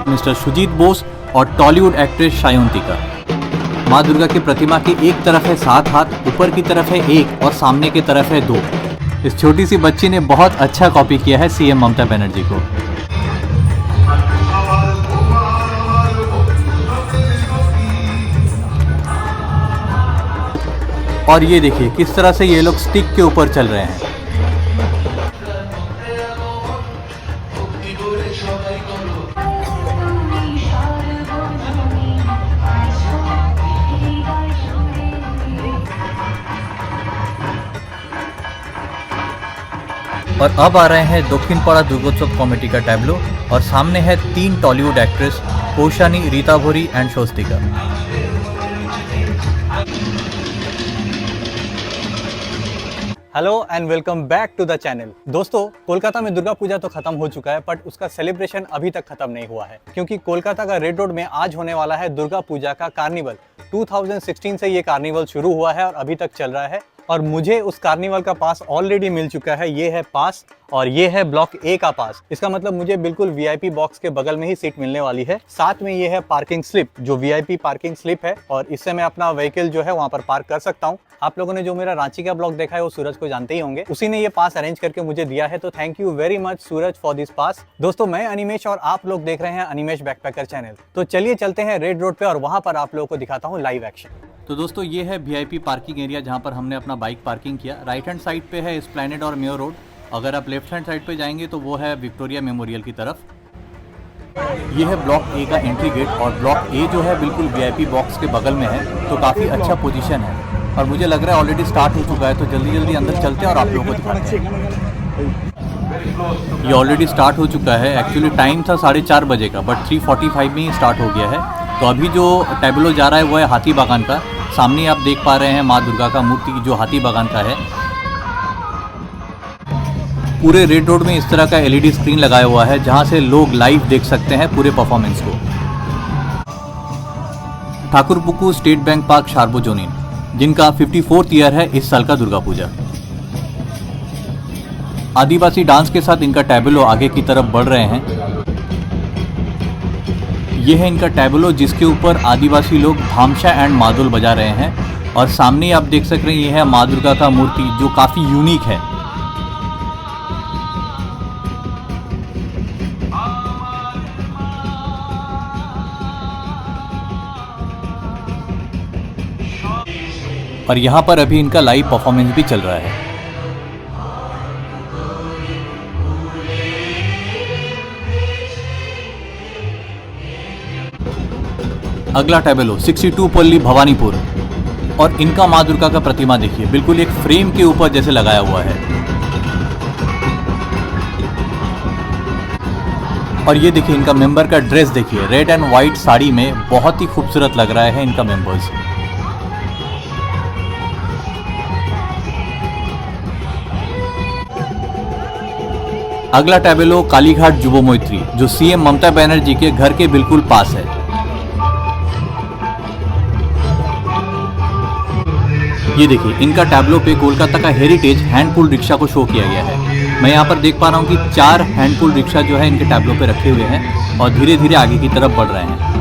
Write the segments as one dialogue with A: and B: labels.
A: Mister Sujit Bose और Tollywood actress Sayantika. माँ दुर्गा की प्रतिमा की एक तरफ है 7 हाथ, ऊपर की तरफ है 1 और सामने की तरफ है 2। इस छोटी सी बच्ची ने बहुत अच्छा कॉपी किया है सीएम ममता बनर्जी को। और ये देखिए किस तरह से ये लोग स्टिक के ऊपर चल रहे हैं। और अब आ रहे हैं दक्षिणपाड़ा दुर्गोत्सव कमेटी का टैब्लो और सामने है 3 Tollywood actress Koushani, Rita Bhori and Swastika. Hello and welcome back to the channel. दोस्तों, कोलकाता में दुर्गा पूजा तो खत्म हो चुका है, बट उसका सेलिब्रेशन अभी तक खत्म नहीं हुआ है, क्योंकि कोलकाता का रेड रोड में आज होने वाला है दुर्गा पूजा का कार्निवल। 2016 से ये कार्निवल शुरू हुआ है और अभी तक चल रहा है और मुझे उस कार्निवल का पास ऑलरेडी मिल चुका है। ये है पास और ये है ब्लॉक ए का पास। इसका मतलब मुझे बिल्कुल वीआईपी बॉक्स के बगल में ही सीट मिलने वाली है। साथ में ये है पार्किंग स्लिप, जो वीआईपी पार्किंग स्लिप है और इससे मैं अपना व्हीकल जो है वहाँ पर पार्क कर सकता हूँ। आप लोगों ने जो मेरा रांची का ब्लॉग देखा है वो सूरज को जानते ही होंगे, उसी ने ये पास अरेंज करके मुझे दिया है, तो thank you very much Suraj for this pass. दोस्तों, मैं अनिमेश और आप लोग देख रहे हैं अनिमेश बैकपैकर चैनल। तो चलिए चलते हैं रेड रोड पे और वहाँ पर आप लोगों को दिखाता हूँ लाइव एक्शन। तो दोस्तों, ये है वीआईपी पार्किंग एरिया जहाँ पर हमने अपना बाइक पार्किंग किया। राइट हैंड साइड पे है एस्प्लैनेड और मेयर रोड। अगर आप लेफ्ट हैंड साइड पे जाएंगे तो वो है विक्टोरिया मेमोरियल की तरफ। ये है ब्लॉक ए का एंट्री गेट और ब्लॉक ए जो है बिल्कुल वीआईपी बॉक्स के बगल में है, तो काफ़ी अच्छा पोजीशन है और मुझे लग रहा है ऑलरेडी स्टार्ट हो चुका है, तो जल्दी जल्दी अंदर चलते हैं और आप लोगों को दिखाते हैं। ये ऑलरेडी स्टार्ट हो चुका है। एक्चुअली टाइम था 4:30 बजे का, बट 3:45 में ही स्टार्ट हो गया है। तो अभी जो टैब्लो जा रहा है वो है हाथी बागान का। सामने आप देख पा रहे हैं माँ दुर्गा का मूर्ति जो हाथी बागान का है। पूरे रेड रोड में इस तरह का एलईडी स्क्रीन लगाया हुआ है जहां से लोग लाइव देख सकते हैं पूरे परफॉर्मेंस को। ठाकुरपुकू स्टेट बैंक पार्क सार्वजनिक, जिनका 54th ईयर है इस साल का दुर्गा पूजा। आदिवासी डांस के साथ इनका टैब्लो आगे की तरफ बढ़ रहे हैं। यह है इनका टैब्लो जिसके ऊपर आदिवासी लोग भामशा एंड मादुल बजा रहे हैं और सामने आप देख सक रहे हैं यह है माँ दुर्गा का मूर्ति जो काफी यूनिक है। और यहाँ पर अभी इनका लाइव परफॉर्मेंस भी चल रहा है। अगला टैब्लो 62 पल्ली भवानीपुर और इनका माँ दुर्गा का प्रतिमा देखिए, बिल्कुल एक फ्रेम के ऊपर जैसे लगाया हुआ है। और ये देखिए इनका मेंबर का ड्रेस देखिए, रेड एंड व्हाइट साड़ी में बहुत ही खूबसूरत लग रहा है इनका मेंबर्स। अगला टैब्लो कालीघाट जुबो मैत्री, जो सीएम ममता बनर्जी के घर के बिल्कुल पास है। ये देखिए इनका टैब्लो पे कोलकाता का हेरिटेज हैंडपुल रिक्शा को शो किया गया है। मैं यहाँ पर देख पा रहा हूँ कि 4 हैंडपुल रिक्शा जो है इनके टैब्लो पे रखे हुए हैं और धीरे धीरे आगे की तरफ बढ़ रहे हैं।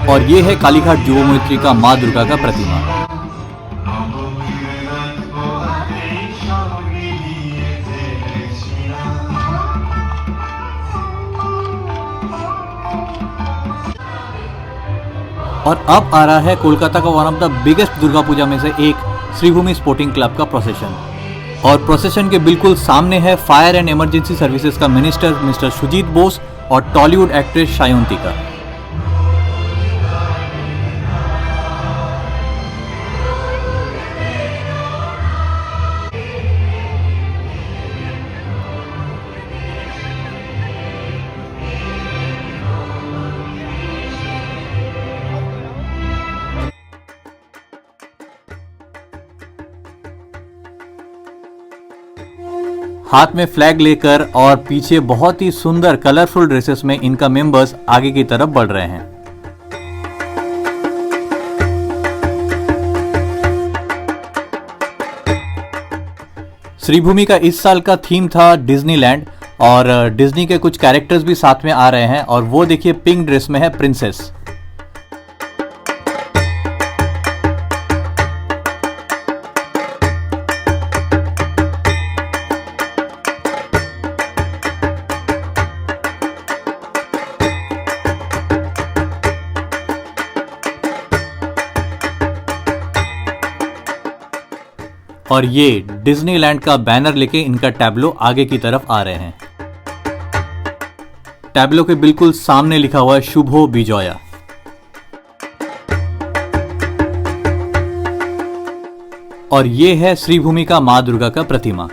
A: और ये है कालीघाट जुबो मैत्री का माँ दुर्गा का प्रतिमा। और अब आ रहा है कोलकाता का one of the biggest Durga Puja में से एक श्रीभूमि स्पोर्टिंग क्लब का प्रोसेशन। और प्रोसेशन के बिल्कुल सामने है फायर एंड इमरजेंसी सर्विसेज का मिनिस्टर मिस्टर सुजीत बोस और टॉलीवुड एक्ट्रेस सायंतिका। हाथ में फ्लैग लेकर और पीछे बहुत ही सुंदर कलरफुल ड्रेसेस में इनका मेंबर्स आगे की तरफ बढ़ रहे हैं। श्रीभूमि का इस साल का थीम था डिज्नीलैंड और डिज्नी के कुछ कैरेक्टर्स भी साथ में आ रहे हैं और वो देखिए पिंक ड्रेस में है प्रिंसेस। और ये डिज्नीलैंड का बैनर लेके इनका टैब्लो आगे की तरफ आ रहे हैं। टैब्लो के बिल्कुल सामने लिखा हुआ है शुभो बिजोया। और ये है श्रीभूमि का मां दुर्गा का प्रतिमा।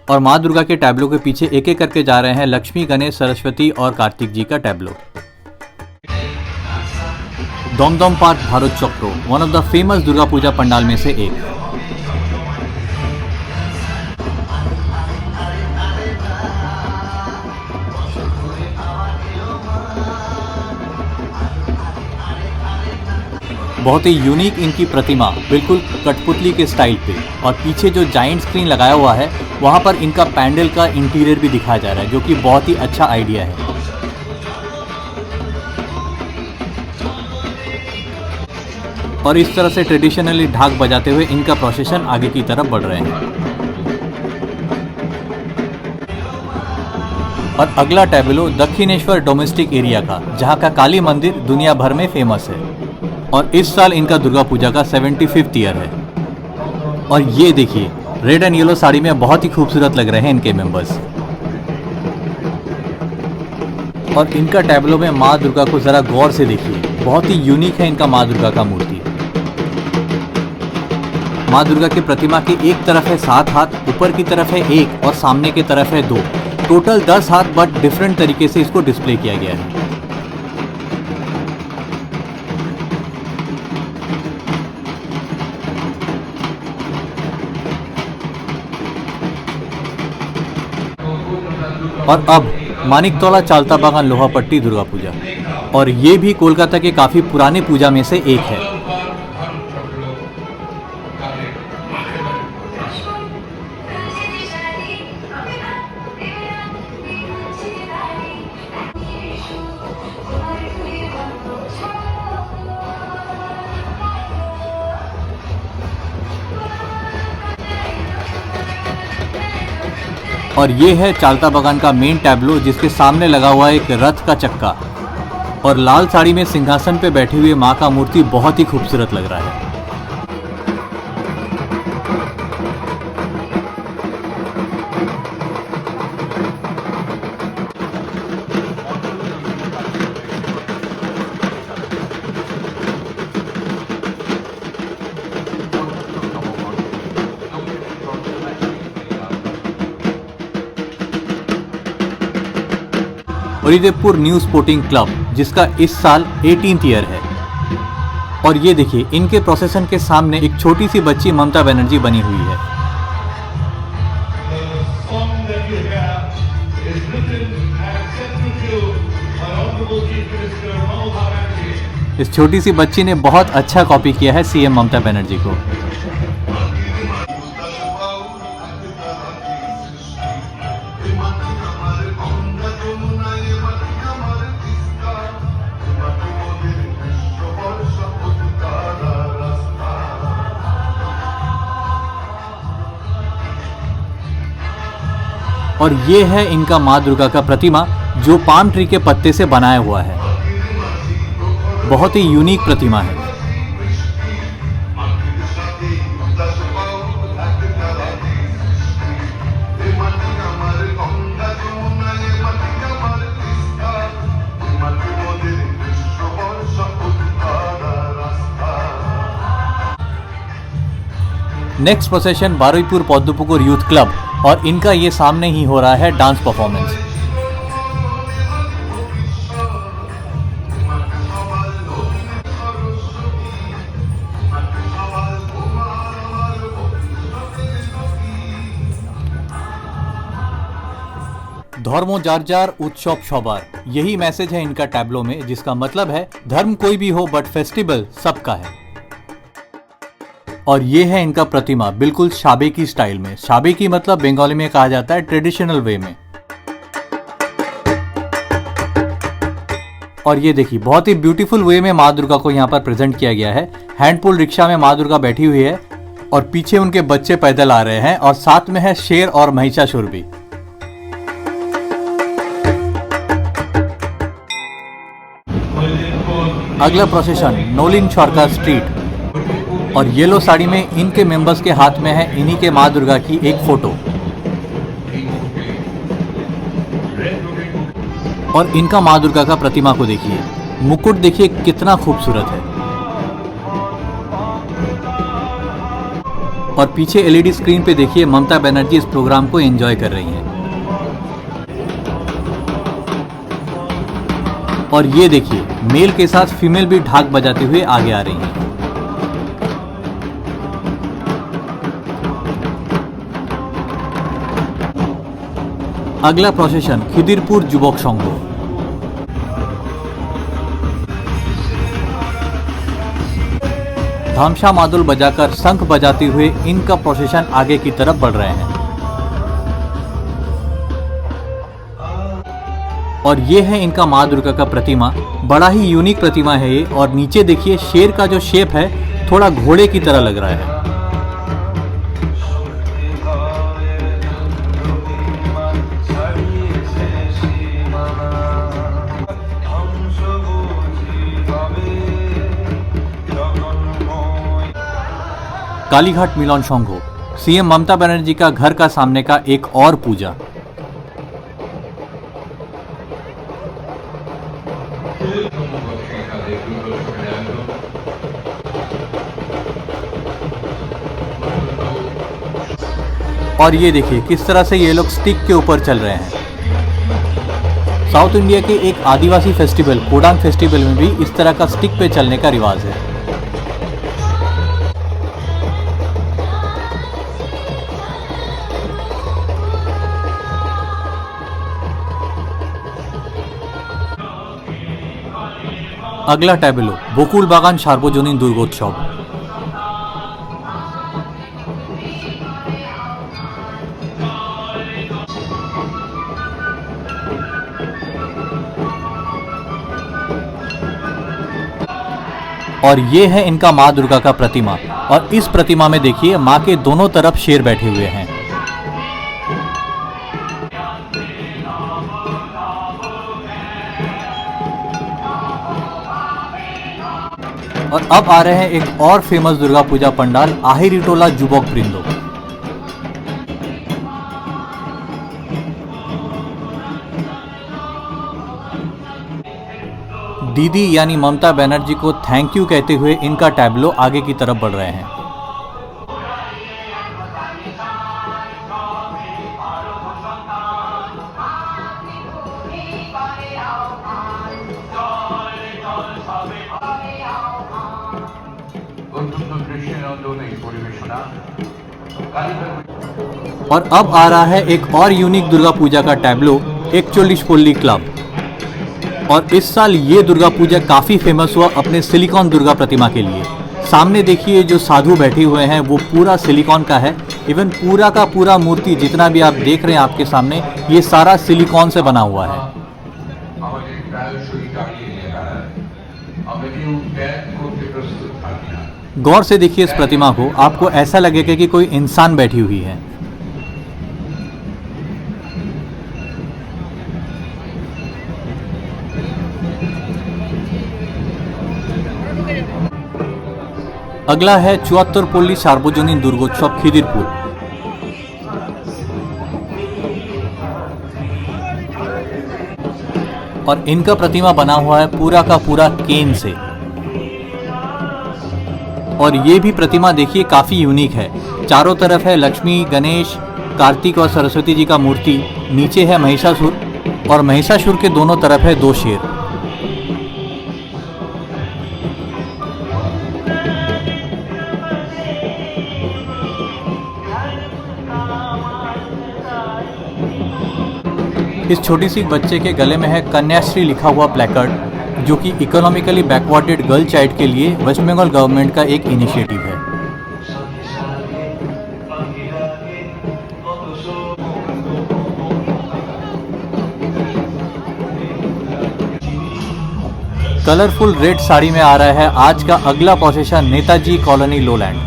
A: और मां दुर्गा के टैब्लो के पीछे एक एक करके जा रहे हैं लक्ष्मी, गणेश, सरस्वती और कार्तिक जी का tableau. Dumdum park Bharat Chakra one of the famous Durga Puja pandal में से एक। बहुत ही यूनिक इनकी प्रतिमा, बिल्कुल कठपुतली के स्टाइल पे। और पीछे जो जाइंट स्क्रीन लगाया हुआ है वहां पर इनका पैंडल का इंटीरियर भी दिखाया जा रहा है, जो कि बहुत ही अच्छा आइडिया है। और इस तरह से ट्रेडिशनली ढाक बजाते हुए इनका प्रोसेशन आगे की तरफ बढ़ रहे हैं। और अगला टैब्लो दक्षिणेश्वर डोमेस्टिक एरिया का, जहां का काली मंदिर दुनिया भर में फेमस है। और इस साल इनका दुर्गा पूजा का 75th ईयर है। और ये देखिए रेड एंड येलो साड़ी में बहुत ही खूबसूरत लग रहे हैं इनके मेंबर्स। और इनका टैब्लो में माँ दुर्गा को जरा गौर से देखिए, बहुत ही यूनिक है इनका माँ दुर्गा का मूर्ति। माँ दुर्गा की प्रतिमा के एक तरफ है 7 हाथ, ऊपर की तरफ है 1 और सामने की तरफ है 2, टोटल 10 हाथ, बट डिफरेंट तरीके से इसको डिस्प्ले किया गया है। और अब मानिकतौला चालता बागान लोहापट्टी दुर्गा पूजा, और ये भी कोलकाता के काफी पुराने पूजा में से एक है। और ये है चालता बागान का मेन टैब्लो, जिसके सामने लगा हुआ है एक रथ का चक्का। और लाल साड़ी में सिंहासन पे बैठी हुई माँ का मूर्ति बहुत ही खूबसूरत लग रहा है। उदयपुर न्यू स्पोर्टिंग क्लब, जिसका इस साल 18th ईयर है। और ये देखिए इनके प्रोसेशन के सामने एक छोटी सी बच्ची ममता बनर्जी बनी हुई है। इस छोटी सी बच्ची ने बहुत अच्छा कॉपी किया है सीएम ममता बनर्जी को। और ये है इनका माँ दुर्गा का प्रतिमा, जो पाम ट्री के पत्ते से बनाया हुआ है। बहुत ही यूनिक प्रतिमा है। Next procession Baruipur Padmapukur youth club, और इनका ये सामने ही हो रहा है डांस परफॉर्मेंस। धर्मो जार जार उत्सव सबार, यही मैसेज है इनका टैब्लो में, जिसका मतलब है धर्म कोई भी हो बट फेस्टिवल सबका है। और ये है इनका प्रतिमा बिल्कुल साबेकी स्टाइल में। साबेकी मतलब बंगाली में कहा जाता है ट्रेडिशनल वे में। और ये देखिए बहुत ही ब्यूटीफुल वे में माँ दुर्गा को यहाँ पर प्रेजेंट किया गया है। हैंडपुल रिक्शा में माँ दुर्गा बैठी हुई है और पीछे उनके बच्चे पैदल आ रहे हैं और साथ में है शेर और महिषासुर भी। अगला प्रोसेशन नोलिन सरकार स्ट्रीट, और येलो साड़ी में इनके मेंबर्स के हाथ में है इन्हीं के माँ दुर्गा की एक फोटो। और इनका माँ दुर्गा का प्रतिमा को देखिए, मुकुट देखिए कितना खूबसूरत है। और पीछे एलईडी स्क्रीन पे देखिए ममता बनर्जी इस प्रोग्राम को एंजॉय कर रही हैं। और ये देखिए मेल के साथ फीमेल भी ढाक बजाते हुए आगे आ रही हैं। अगला प्रोसेशन खिदिरपुर युवक संघ। धामशा मादुल बजाकर शंख बजाते हुए इनका प्रोसेशन आगे की तरफ बढ़ रहे हैं। और ये है इनका माँ दुर्गा का प्रतिमा, बड़ा ही यूनिक प्रतिमा है ये। और नीचे देखिए शेर का जो शेप है थोड़ा घोड़े की तरह लग रहा है। कालीघाट मिलन संघ, सीएम ममता बनर्जी का घर का सामने का एक और पूजा। और ये देखिए किस तरह से ये लोग स्टिक के ऊपर चल रहे हैं। साउथ इंडिया के एक आदिवासी फेस्टिवल कोडांग फेस्टिवल में भी इस तरह का स्टिक पे चलने का रिवाज है। अगला टैबलो बकुल बागान सार्वजनीन दुर्गोत्सव। और ये है इनका माँ दुर्गा का प्रतिमा। और इस प्रतिमा में देखिए माँ के दोनों तरफ शेर बैठे हुए हैं। और अब आ रहे हैं एक और फेमस दुर्गा पूजा पंडाल आहिरीटोला जुबक वृंदो। दीदी यानी ममता बनर्जी को थैंक यू कहते हुए इनका टैब्लो आगे की तरफ बढ़ रहे हैं। और अब आ रहा है एक और यूनिक दुर्गा पूजा का टैब्लो एकचोलिशपल्ली क्लब। और इस साल ये दुर्गा पूजा काफी फेमस हुआ अपने सिलिकॉन दुर्गा प्रतिमा के लिए। सामने देखिए जो साधु बैठे हुए हैं वो पूरा सिलिकॉन का है। इवन पूरा का पूरा मूर्ति जितना भी आप देख रहे हैं आपके सामने ये सारा सिलिकॉन से बना हुआ है। गौर से देखिए इस प्रतिमा को, आपको ऐसा लगेगा कि कोई इंसान बैठी हुई है। अगला है 74 सार्वजनीन दुर्गोत्सव खिदिरपुर। और इनका प्रतिमा बना हुआ है पूरा का पूरा केन से। और ये भी प्रतिमा देखिए काफी यूनिक है। चारों तरफ है लक्ष्मी, गणेश, कार्तिक और सरस्वती जी का मूर्ति। नीचे है महिषासुर और महिषासुर के दोनों तरफ है दो शेर। इस छोटी सी बच्चे के गले में है कन्याश्री लिखा हुआ प्लेकार्ड, जो कि इकोनॉमिकली बैकवर्डेड गर्ल चाइल्ड के लिए वेस्ट बंगाल गवर्नमेंट का एक इनिशिएटिव है। कलरफुल रेड साड़ी में आ रहा है आज का अगला प्रोसेशन नेताजी कॉलोनी लोलैंड,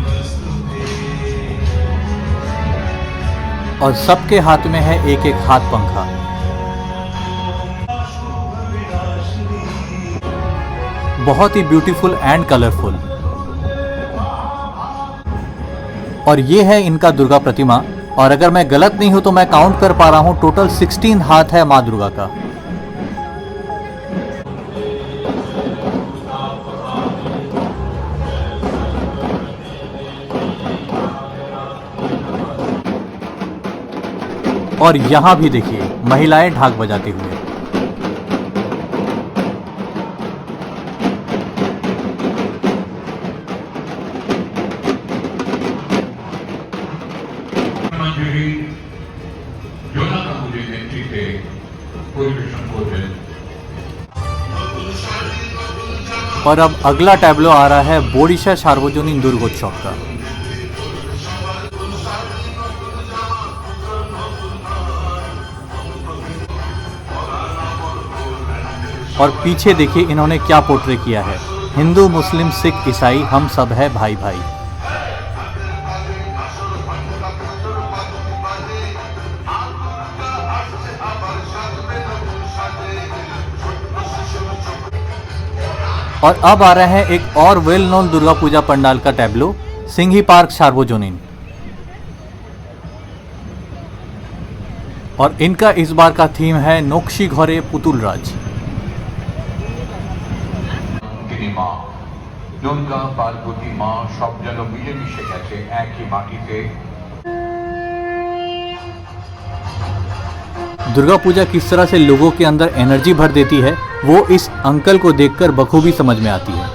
A: और सबके हाथ में है एक एक हाथ पंखा। बहुत ही ब्यूटीफुल एंड कलरफुल। और ये है इनका दुर्गा प्रतिमा, और अगर मैं गलत नहीं हूं तो मैं काउंट कर पा रहा हूं, टोटल 16 हाथ है मां दुर्गा का। और यहां भी देखिए महिलाएं ढाक बजाती हुए। और अब अगला टैब्लो आ रहा है बोडिशा सार्वजनिक दुर्गोत्सव का। और पीछे देखिए इन्होंने क्या पोर्ट्रे किया है, हिंदू मुस्लिम सिख ईसाई हम सब है भाई भाई। और अब आ रहे हैं एक और वेल नोन दुर्गा पूजा पंडाल का टैब्लो, सिंघी पार्क सार्वजनिक। और इनका इस बार का थीम है नोक्शी घरे पुतुल राज।
B: दुर्गा पार्वती माँ सब जन मिले मिशे गেছে একই মাটিতে।
A: दुर्गा पूजा किस तरह से लोगों के अंदर एनर्जी भर देती है, वो इस अंकल को देखकर बखूबी समझ में आती है।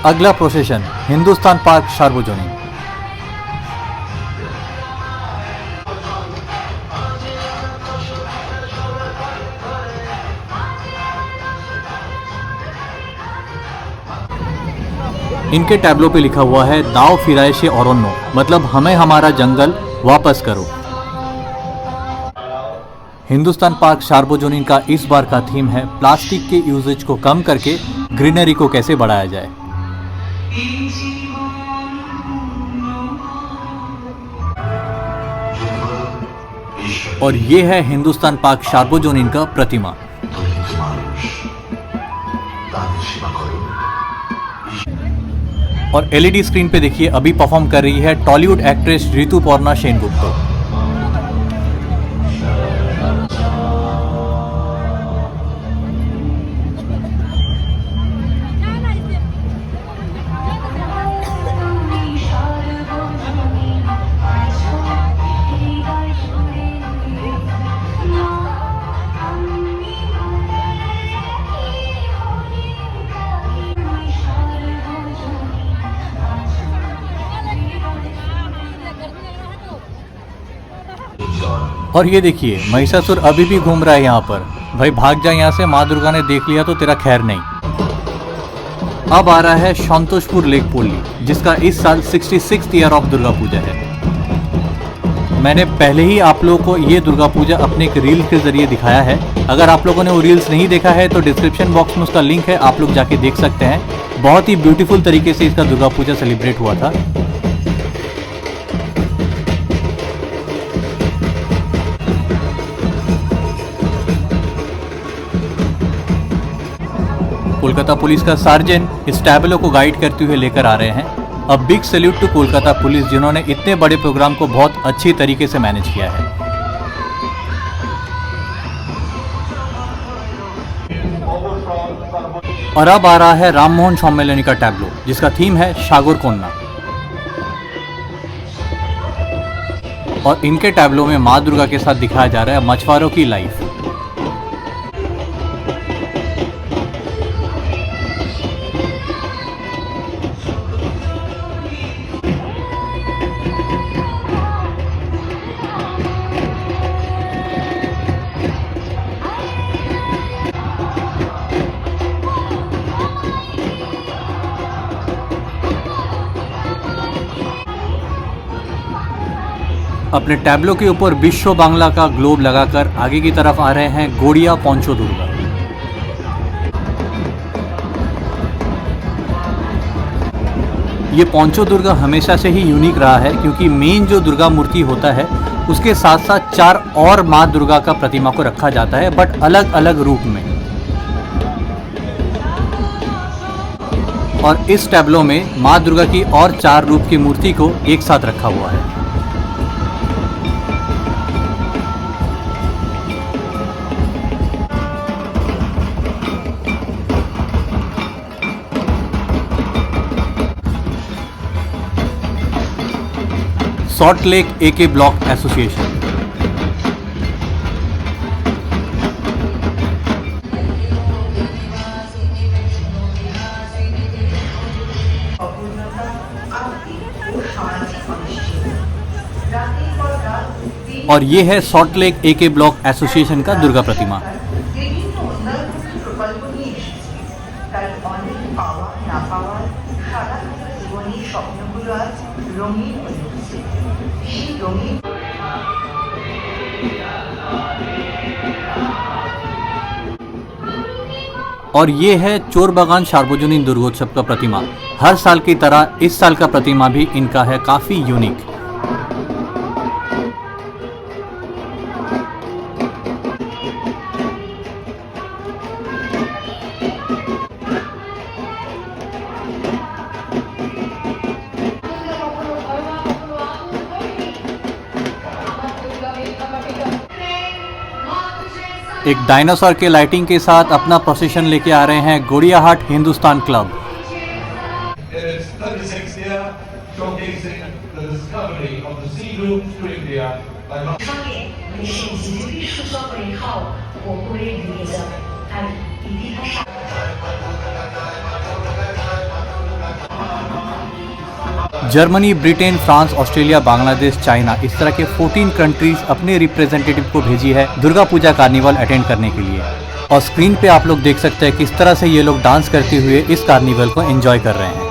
A: अगला प्रोसेशन हिंदुस्तान पार्क सार्वजनिक। इनके टैब्लो पे लिखा हुआ है दाव फिराए से औरन्नो, मतलब हमें हमारा जंगल वापस करो। हिंदुस्तान पार्क सार्वजनिक का इस बार का थीम है प्लास्टिक के यूजेज को कम करके ग्रीनरी को कैसे बढ़ाया जाए। और ये है हिंदुस्तान पार्क सार्वजनिक का प्रतिमा। और एलईडी स्क्रीन पे देखिए अभी परफॉर्म कर रही है टॉलीवुड एक्ट्रेस ऋतुपर्णा सेनगुप्ता। और ये देखिए महिषासुर अभी भी घूम रहा है यहाँ पर। भाई भाग जा यहाँ से, माँ दुर्गा ने देख लिया तो तेरा खैर नहीं। अब आ रहा है संतोषपुर लेक पोली, जिसका इस साल 66th year of Durga Puja है। मैंने पहले ही आप लोगों को ये दुर्गा पूजा अपने एक रील के जरिए दिखाया है। अगर आप लोगों ने वो रील्स नहीं देखा है तो डिस्क्रिप्शन बॉक्स में उसका लिंक है, आप लोग जाके देख सकते हैं। बहुत ही ब्यूटीफुल तरीके से इसका दुर्गा पूजा सेलिब्रेट हुआ था। कोलकाता पुलिस का सार्जेंट इस टैब्लो को गाइड करते हुए लेकर आ रहे हैं। A big salute to Kolkata police, जिन्होंने इतने बड़े प्रोग्राम को बहुत अच्छी तरीके से मैनेज किया है। और अब आ रहा है राममोहन सम्मेलनी का टैब्लो, जिसका थीम है सागर कन्या। और इनके टैब्लो में माँ दुर्गा के साथ दिखाया जा रहा है मछुआरों की लाइफ। अपने टैबलो के ऊपर विश्व बांग्ला का ग्लोब लगाकर आगे की तरफ आ रहे हैं गोड़िया पोंचो दुर्गा। ये पोंचो दुर्गा हमेशा से ही यूनिक रहा है क्योंकि मेन जो दुर्गा मूर्ति होता है उसके साथ साथ 4 और माँ दुर्गा का प्रतिमा को रखा जाता है, बट अलग अलग रूप में। और इस टैबलो में माँ दुर्गा की और 4 रूप की मूर्ति को एक साथ रखा हुआ है। सॉल्ट लेक एके ब्लॉक एसोसिएशन। और ये है सॉल्ट लेक एके ब्लॉक एसोसिएशन का दुर्गा प्रतिमा। और ये है चोर बागान सार्वजनिक दुर्गोत्सव का प्रतिमा। हर साल की तरह इस साल का प्रतिमा भी इनका है काफी यूनिक। एक डायनासोर के लाइटिंग के साथ अपना प्रोसेशन लेके आ रहे हैं Gariahat Hindustan club. Germany, Britain, France, Australia, Bangladesh, China, इस तरह के 14 कंट्रीज अपने रिप्रेजेंटेटिव को भेजी है दुर्गा पूजा कार्निवल अटेंड करने के लिए। और स्क्रीन पे आप लोग देख सकते हैं किस तरह से ये लोग डांस करते हुए इस कार्निवल को एंजॉय कर रहे हैं।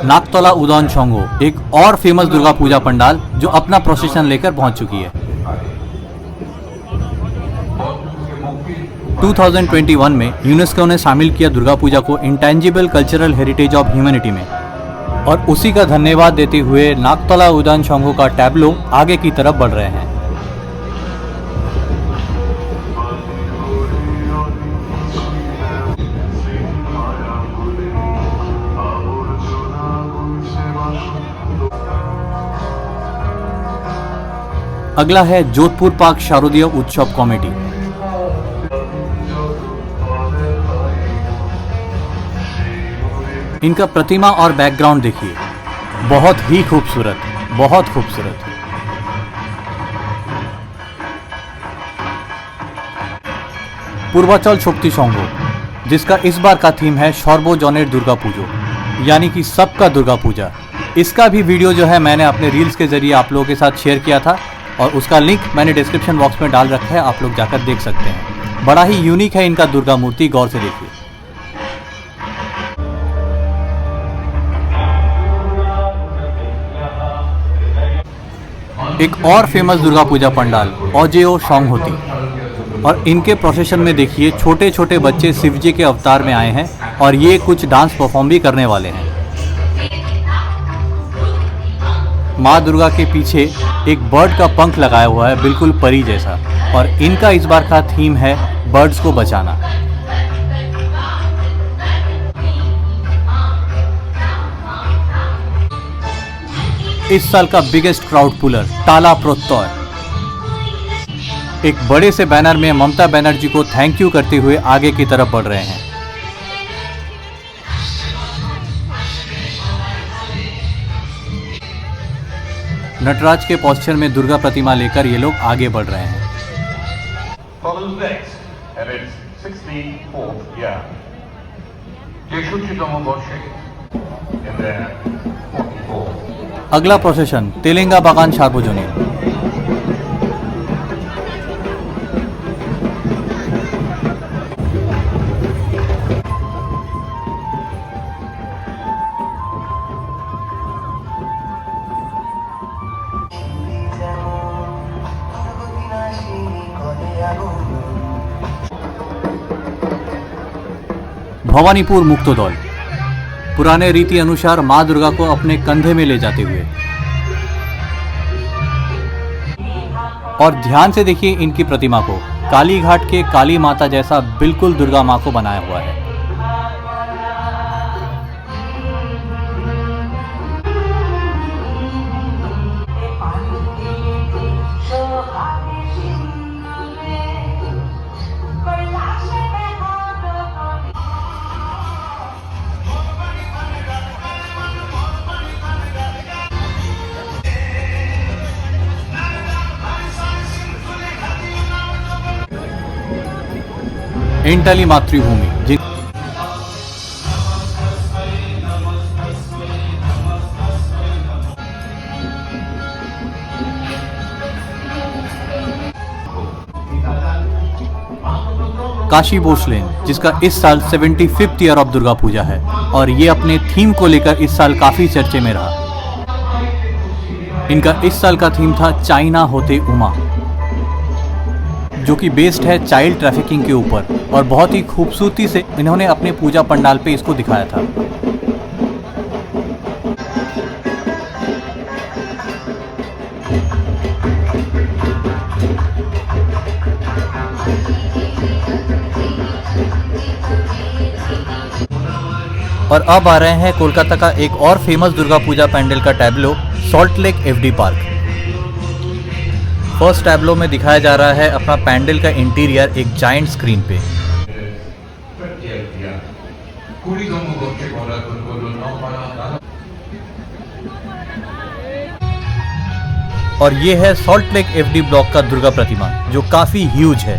A: नागतला उदौन छोंगो, एक और फेमस दुर्गा पूजा पंडाल जो अपना प्रोसेशन लेकर पहुंच चुकी है। 2021 में यूनेस्को ने शामिल किया दुर्गा पूजा को intangible cultural heritage of humanity में, और उसी का धन्यवाद देते हुए नागतला उदौन छोंगो का टैबलो आगे की तरफ बढ़ रहे हैं। अगला है जोधपुर पार्क शारदीय उत्सव कमेटी। इनका प्रतिमा और बैकग्राउंड देखिए, बहुत ही खूबसूरत, बहुत खूबसूरत। पूर्वाचल शक्ति संघो, जिसका इस बार का थीम है सर्वजनेर दुर्गा पूजो, यानी कि सबका दुर्गा पूजा। इसका भी वीडियो जो है मैंने अपने रील्स के जरिए आप लोगों के साथ शेयर किया था, और उसका लिंक मैंने डिस्क्रिप्शन बॉक्स में डाल रखा है, आप लोग जाकर देख सकते हैं। बड़ा ही यूनिक है इनका दुर्गा मूर्ति, गौर से देखिए। एक और फेमस दुर्गा पूजा पंडाल ओजेओ सॉन्ग होती, और इनके प्रोसेशन में देखिए छोटे छोटे बच्चे शिव जी के अवतार में आए हैं, और ये कुछ डांस परफॉर्म भी करने वाले हैं। माँ दुर्गा के पीछे एक बर्ड का पंख लगाया हुआ है, बिल्कुल परी जैसा, और इनका इस बार का थीम है बर्ड्स को बचाना। इस साल का बिगेस्ट क्राउड पुलर टाला प्रोत्तोय, एक बड़े से बैनर में ममता बनर्जी को थैंक यू करते हुए आगे की तरफ बढ़ रहे हैं। नटराज के पोस्चर में दुर्गा प्रतिमा लेकर ये लोग आगे बढ़ रहे हैं। अगला प्रोसेशन तेलंगा बागान सार्वजनिक। भवानीपुर मुक्तोदौल पुराने रीति अनुसार मां दुर्गा को अपने कंधे में ले जाते हुए, और ध्यान से देखिए इनकी प्रतिमा को, काली घाट के काली माता जैसा बिल्कुल दुर्गा मां को बनाया हुआ है। इंटली मातृभूमि काशी बोसलेन, जिसका इस साल 75th year of Durga Puja है और ये अपने थीम को लेकर इस साल काफी चर्चे में रहा। इनका इस साल का थीम था चाइना होते उमा, जो कि बेस्ड है चाइल्ड ट्रैफिकिंग के ऊपर, और बहुत ही खूबसूरती से इन्होंने अपने पूजा पंडाल पे इसको दिखाया था। और अब आ रहे हैं कोलकाता का एक और फेमस दुर्गा पूजा पैंडल का tableau, salt lake FD park. First tableau में दिखाया जा रहा है अपना पैंडल का इंटीरियर एक जायंट स्क्रीन पे, और ये है सॉल्ट लेक एफडी ब्लॉक का दुर्गा प्रतिमा, जो काफी ह्यूज है।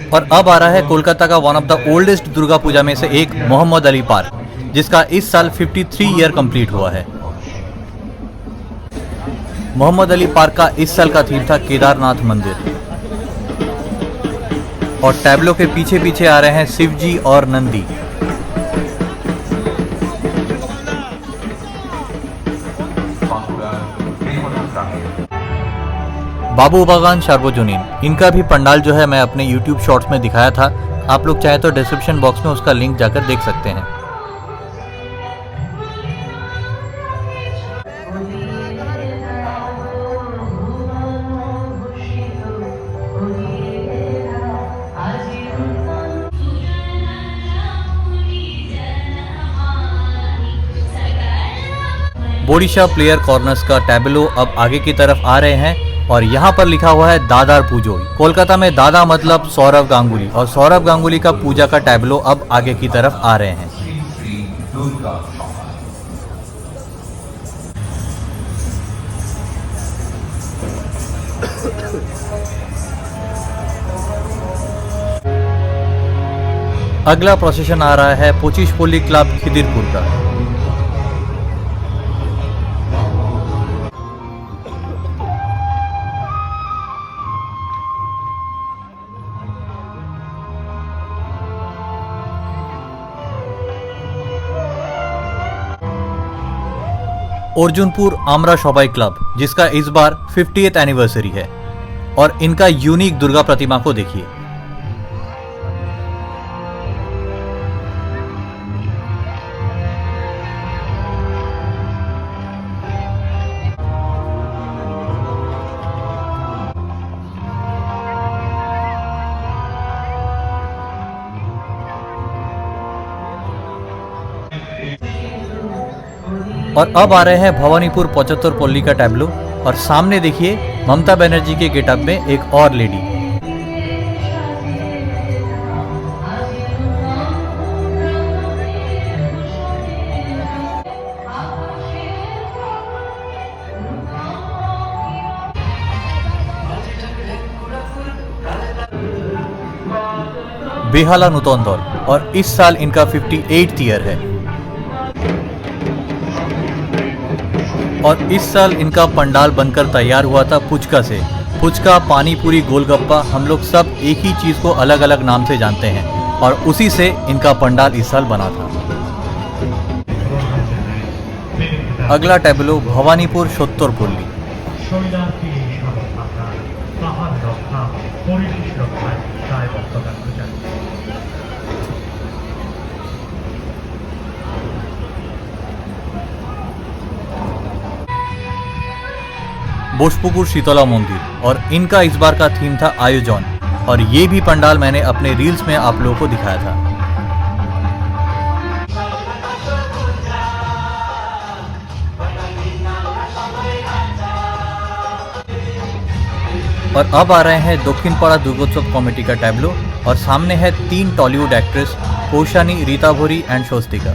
A: और अब आ रहा है कोलकाता का one of the oldest Durga Puja में से एक, मोहम्मद अली पार्क, जिसका इस साल 53 ईयर कंप्लीट हुआ है। मोहम्मद अली पार्क का इस साल का थीम था केदारनाथ मंदिर, और टैब्लो के पीछे पीछे आ रहे हैं शिव जी और नंदी। बाबू बागान सार्वजनीन, इनका भी पंडाल जो है मैं अपने YouTube शॉर्ट्स में दिखाया था, आप लोग चाहे तो डिस्क्रिप्शन बॉक्स में उसका लिंक जाकर देख सकते हैं। बोडीशा प्लेयर कॉर्नर्स का टैब्लो अब आगे की तरफ आ रहे हैं, और यहाँ पर लिखा हुआ है दादार पूजोई। कोलकाता में दादा मतलब सौरव गांगुली, और सौरव गांगुली का पूजा का टैब्लो अब आगे की तरफ आ रहे हैं। अगला प्रोसेशन आ रहा है पोचिशपोली क्लब खिदिरपुर का। अर्जुनपुर आमरा शोभाई क्लब, जिसका इस बार 50th एनिवर्सरी है, और इनका यूनिक दुर्गा प्रतिमा को देखिए। और अब आ रहे हैं भवानीपुर 75 पल्ली का टैब्लो, और सामने देखिए ममता बनर्जी के गेटअप में एक और लेडी। बेहाला नुतौंदौल, और इस साल इनका 58th ईयर है। और इस साल इनका पंडाल बनकर तैयार हुआ था पुचका से। पुचका, पानी पूरी, गोलगप्पा, हम लोग सब एक ही चीज़ को अलग अलग नाम से जानते हैं, और उसी से इनका पंडाल इस साल बना था। अगला टैबलो भवानीपुर सोत्तरपल्ली।
C: শরীরার্থী সমর্থকরা পাহাড় রক্ষা পরিবেশ রক্ষায় দায়বদ্ধতা খুঁজে
A: बोसपुकुर शीतला मंदिर, और इनका इस बार का थीम था आयोजन, और ये भी पंडाल मैंने अपने रील्स में आप लोगों को दिखाया था। और अब आ रहे हैं दक्षिण पाड़ा दुर्गोत्सव कमेटी का टैबलो, और सामने है 3 टॉलीवुड एक्ट्रेस कौशानी, रीता भोरी एंड स्वस्तिका।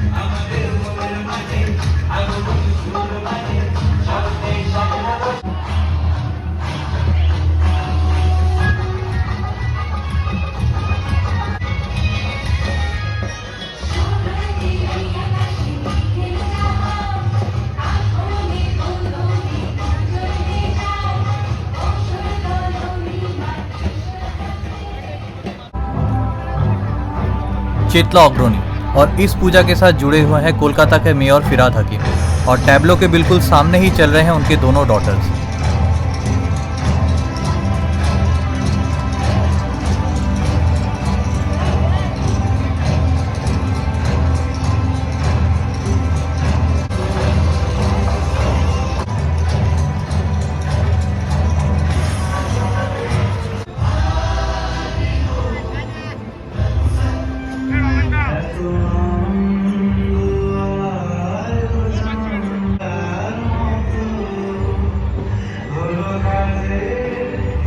A: चेतला अग्रणी, और इस पूजा के साथ जुड़े हुए हैं कोलकाता के मेयर फिराद हकीम, और टैबलो के बिल्कुल सामने ही चल रहे हैं उनके दोनों डॉटर्स।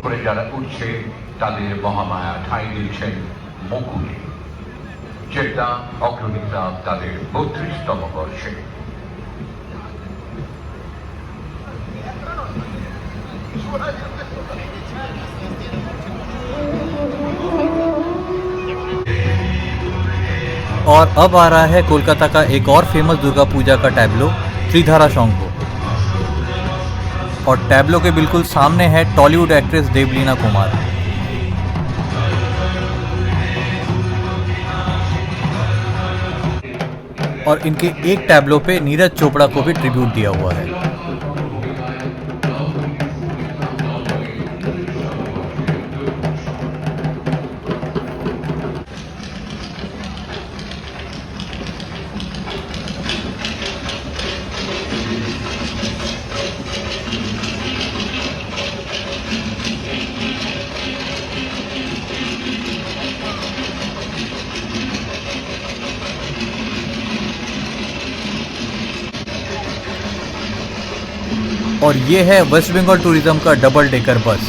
B: করে যারা উঠছে তাদের মহামায়া ঠাঁই দিচ্ছেন মুকুলে, যেটা অগ্রণীতা তাদের 32তম বর্ষে।
A: और अब आ रहा है कोलकाता का एक और फेमस दुर्गा पूजा का टैबलो, त्रिधारा शंभू, और टैबलो के बिल्कुल सामने है टॉलीवुड एक्ट्रेस देवलीना कुमार। और इनके एक टैबलो पे नीरज चोपड़ा को भी ट्रिब्यूट दिया हुआ है। और ये है वेस्ट बंगाल टूरिज्म का डबल डेकर बस,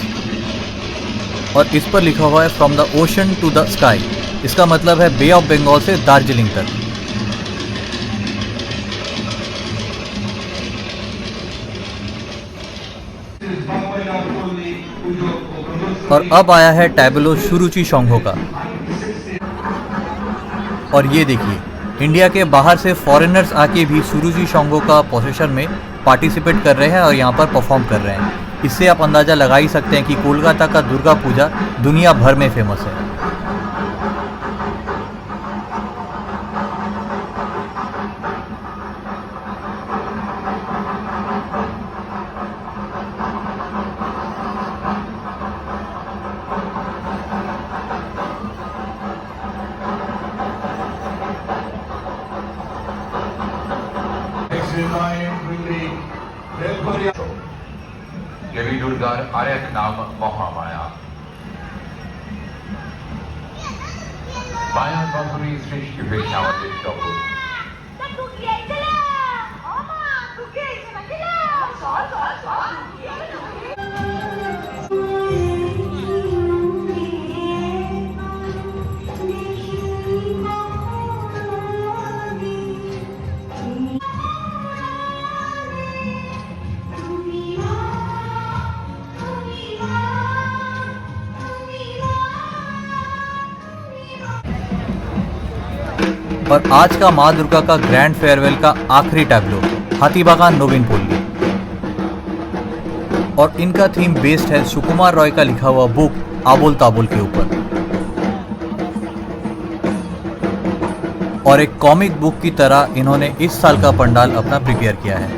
A: और इस पर लिखा हुआ है from the ocean to the sky. इसका मतलब है बे ऑफ बंगाल से दार्जिलिंग तक। और अब आया है टैबलो सुरुचि संघो का, और ये देखिए इंडिया के बाहर से फॉरेनर्स आके भी सुरुचि संघो का प्रोसेशन में पार्टिसिपेट कर रहे हैं और यहाँ पर परफॉर्म कर रहे हैं। इससे आप अंदाज़ा लगा ही सकते हैं कि कोलकाता का दुर्गा पूजा दुनिया भर में फेमस है।
B: দেবী দুর্গার আরেক নাম মহামায়া। মায়ার বন্ধনে সৃষ্টি হয়েছে আমাদের জগৎ।
A: और आज का माँ दुर्गा का ग्रैंड फेयरवेल का आखिरी टैबलो, हाथीबागान नवीनपल्ली, और इनका थीम बेस्ड है सुकुमार रॉय का लिखा हुआ बुक आबोल ताबोल के ऊपर, और एक कॉमिक बुक की तरह इन्होंने इस साल का पंडाल अपना प्रिपेयर किया है।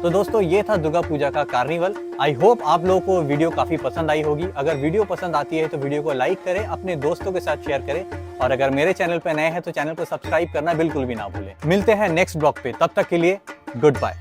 A: तो दोस्तों ये था दुर्गा पूजा का कार्निवल। आई होप आप लोगों को वीडियो काफी पसंद आई होगी। अगर वीडियो पसंद आती है तो वीडियो को लाइक करें, अपने दोस्तों के साथ शेयर करें, और अगर मेरे चैनल पे नए हैं तो चैनल को सब्सक्राइब करना बिल्कुल भी ना भूलें। मिलते हैं नेक्स्ट ब्लॉग पे, तब तक के लिए गुड बाय।